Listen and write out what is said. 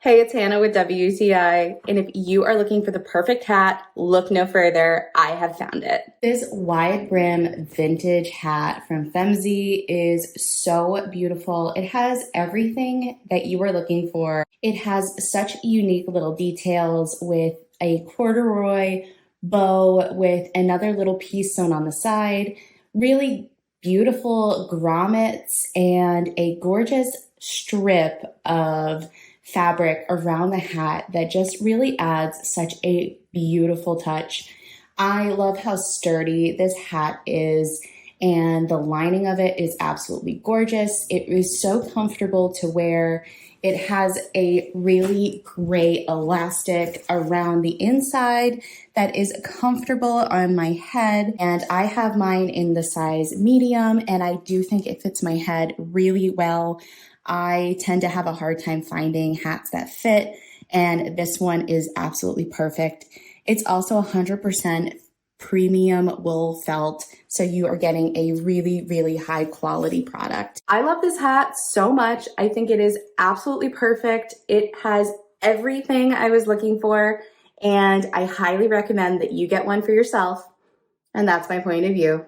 Hey, it's Hannah with WTI, and if you are looking for the perfect hat, look no further. I have found it. This wide brim vintage hat from FEMSEE is so beautiful. It has everything that you are looking for. It has such unique little details with a corduroy bow with another little piece sewn on the side, really beautiful grommets, and a gorgeous strip of fabric around the hat that just really adds such a beautiful touch. I love how sturdy this hat is, and the lining of it is absolutely gorgeous. It is so comfortable to wear. It has a really great elastic around the inside that is comfortable on my head, and I have mine in the size medium, and I do think it fits my head really well. I tend to have a hard time finding hats that fit, and this one is absolutely perfect. It's also 100% premium wool felt, so you are getting a really, really high quality product. I love this hat so much. I think it is absolutely perfect. It has everything I was looking for, and I highly recommend that you get one for yourself. And that's my point of view.